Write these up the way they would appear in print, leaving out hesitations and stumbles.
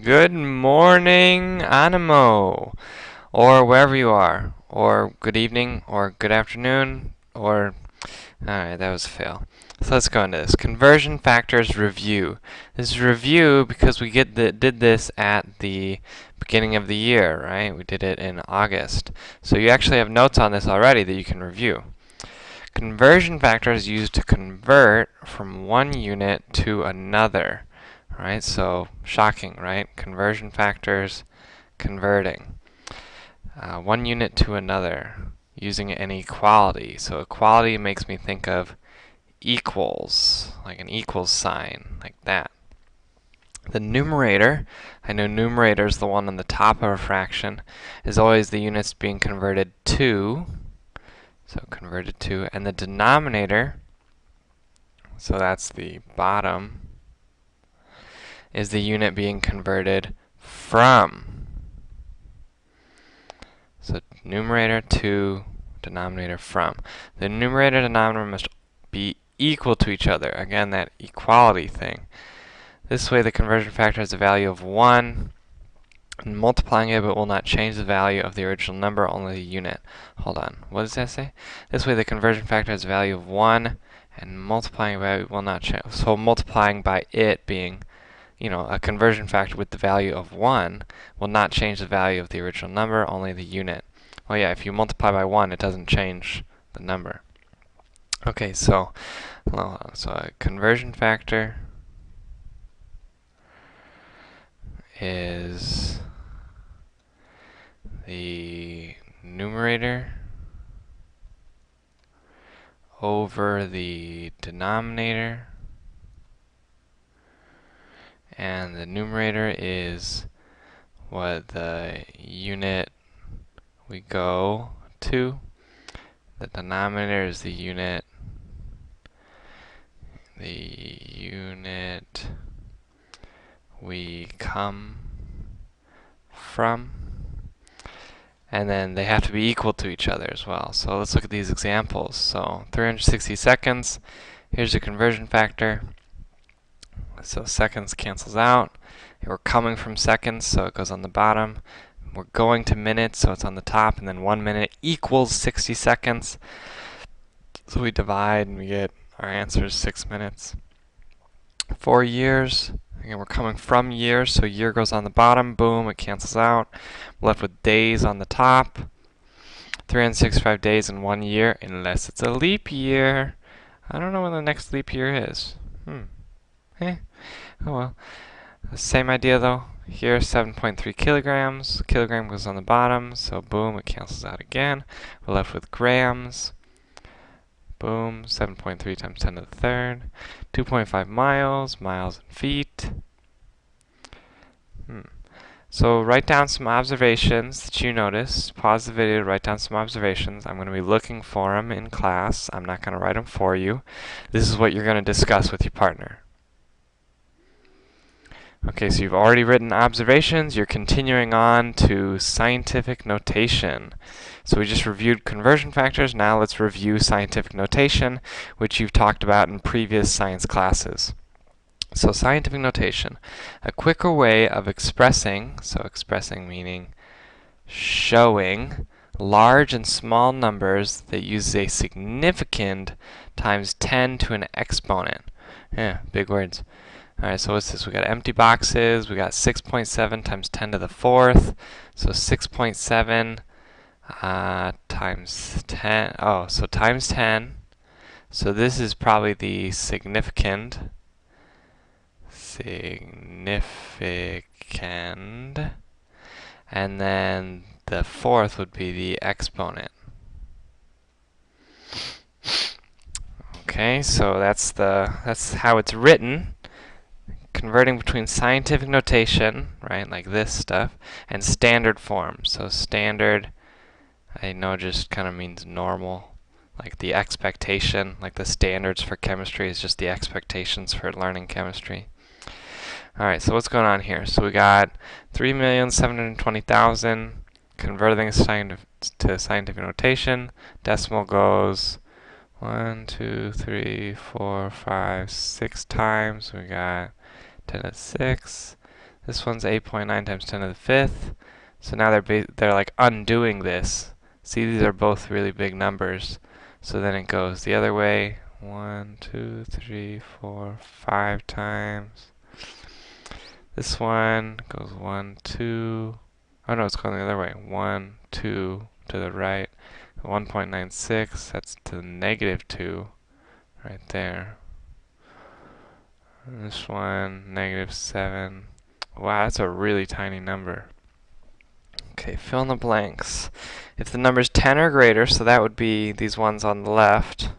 Good morning, Animo, or wherever you are, or good evening, or good afternoon, or alright, that was a fail. So let's go into this. Conversion factors review. This is review because we did this at the beginning of the year, right? We did it in August. So you actually have notes on this already that you can review. Conversion factor is used to convert from one unit to another. Right, so shocking, right? Conversion factors, converting. One unit to another, using an equality. So equality makes me think of equals, like an equals sign, like that. The numerator, I know numerator is the one on the top of a fraction, is always the units being converted to, so converted to, and the denominator, so that's the bottom, is the unit being converted from. So numerator to, denominator from. The numerator and denominator must be equal to each other. Again, that equality thing. This way the conversion factor has a value of 1, and multiplying it will not change the value of the original number, only the unit. Hold on, what does that say? This way the conversion factor has a value of 1, and multiplying by it will not change. So multiplying by it being a conversion factor with the value of 1 will not change the value of the original number, only the unit. Well, yeah, if you multiply by 1, it doesn't change the number. Okay, so a conversion factor is the numerator over the denominator, and the numerator is what the unit we go to. The denominator is the unit we come from. And then they have to be equal to each other as well. So let's look at these examples. So 360 seconds, here's the conversion factor. So seconds cancels out. We're coming from seconds, so it goes on the bottom. We're going to minutes, so it's on the top, and then 1 minute equals 60 seconds. So we divide and we get our answer is 6 minutes. 4 years, again we're coming from years, so year goes on the bottom, boom, it cancels out. We're left with days on the top. 365 days in 1 year, unless it's a leap year. I don't know when the next leap year is. Oh well. Same idea though. Here, 7.3 kilograms. Kilogram goes on the bottom, so boom, it cancels out again. We're left with grams. Boom, 7.3 times 10 to the third. 2.5 miles, miles in feet. So write down some observations that you noticed. Pause the video to write down some observations. I'm going to be looking for them in class. I'm not going to write them for you. This is what you're going to discuss with your partner. Okay, so you've already written observations. You're continuing on to scientific notation. So we just reviewed conversion factors. Now let's review scientific notation, which you've talked about in previous science classes. So scientific notation, a quicker way of expressing, so expressing meaning showing large and small numbers that use a significand times 10 to an exponent. Yeah, big words. Alright, so what's this? We got empty boxes. We got 6.7 times 10 to the fourth. So 6.7 times 10. Oh, so times 10. So this is probably the significand. And then the fourth would be the exponent. Okay, so that's how it's written. Converting between scientific notation, right, like this stuff, and standard form. So standard, I know just kind of means normal, like the expectation, like the standards for chemistry is just the expectations for learning chemistry. Alright, so what's going on here? So we got 3,720,000, converting to scientific notation. Decimal goes 1, 2, 3, 4, 5, 6 times. We got 10 to the 6. This one's 8.9 times 10 to the 5th. So now they're like undoing this. See, these are both really big numbers. So then it goes the other way. 1, 2, 3, 4, 5 times. This one goes 1, 2. Oh no, it's going the other way. 1, 2 to the right. 1.96, that's to the negative 2 right there. And this one, negative 7. Wow, that's a really tiny number. Okay, fill in the blanks. If the number's 10 or greater, so that would be these ones on the left,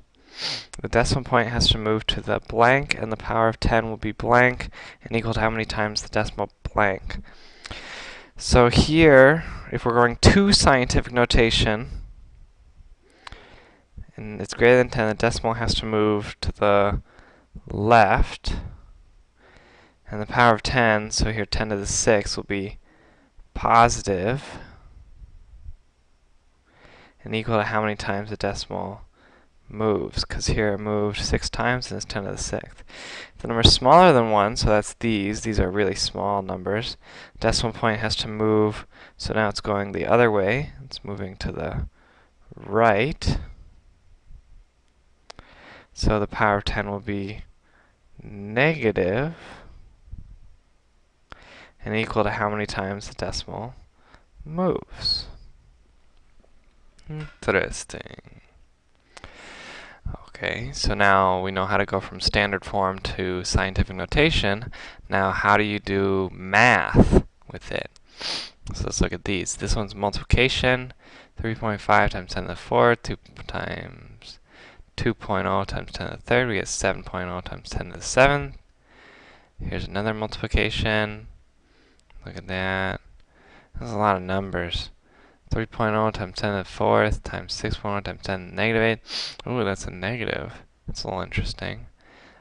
the decimal point has to move to the blank, and the power of 10 will be blank, and equal to how many times the decimal blank. So here, if we're going to scientific notation, and it's greater than 10, the decimal has to move to the left, and the power of 10, so here 10 to the 6 will be positive, and equal to how many times the decimal moves, because here it moved 6 times and it's 10 to the 6th. If the number is smaller than 1, so that's these are really small numbers, decimal point has to move, so now it's going the other way, it's moving to the right, so the power of 10 will be negative, and equal to how many times the decimal moves. Interesting. Okay, so now we know how to go from standard form to scientific notation. Now, how do you do math with it? So let's look at these. This one's multiplication, 3.5 times 10 to the 4th, 2 times 2.0 times 10 to the 3rd. We get 7.0 times 10 to the 7th. Here's another multiplication. Look at that. That's a lot of numbers. 3.0 times 10 to the 4th times 6.0 times 10 to the negative 8. Ooh, that's a negative. That's a little interesting.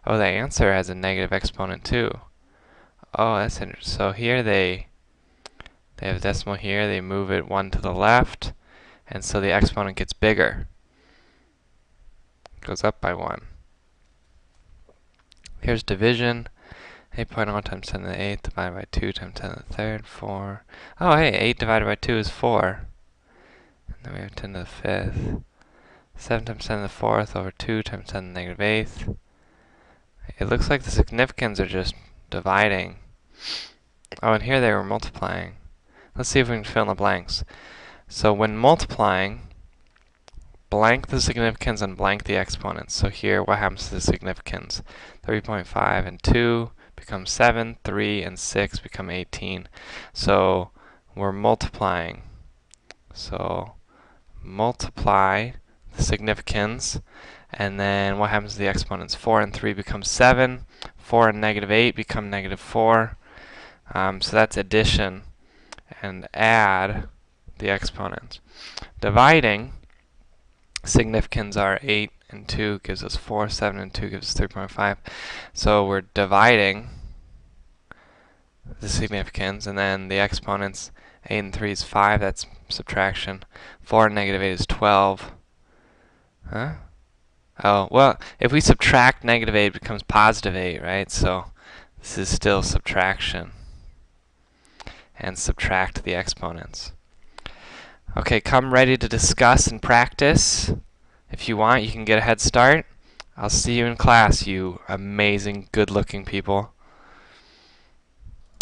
Oh, the answer has a negative exponent too. Oh, that's interesting. So here they have a decimal here. They move it 1 to the left, and so the exponent gets bigger. It goes up by 1. Here's division. 8.0 times 10 to the 8th divided by 2 times 10 to the 3rd, 4. Oh, hey, 8 divided by 2 is 4. And then we have 10 to the 5th. 7 times 10 to the 4th over 2 times 10 to the negative 8th. It looks like the significants are just dividing. Oh, and here they were multiplying. Let's see if we can fill in the blanks. So when multiplying, blank the significance and blank the exponents. So here, what happens to the significance? 3.5 and 2 become 7, 3 and 6 become 18. So we're multiplying. So multiply the significance, and then what happens to the exponents? 4 and 3 become 7, 4 and negative 8 become negative 4. So that's addition, and add the exponents. Dividing, significants are 8 and 2 gives us 4, 7 and 2 gives us 3.5. So we're dividing the significance, and then the exponents, 8 and 3 is 5, that's subtraction. 4 and negative 8 is 12. Huh? Oh, well, if we subtract negative 8, it becomes positive 8, right? So this is still subtraction. And subtract the exponents. Okay, come ready to discuss and practice. If you want, you can get a head start. I'll see you in class, you amazing, good-looking people.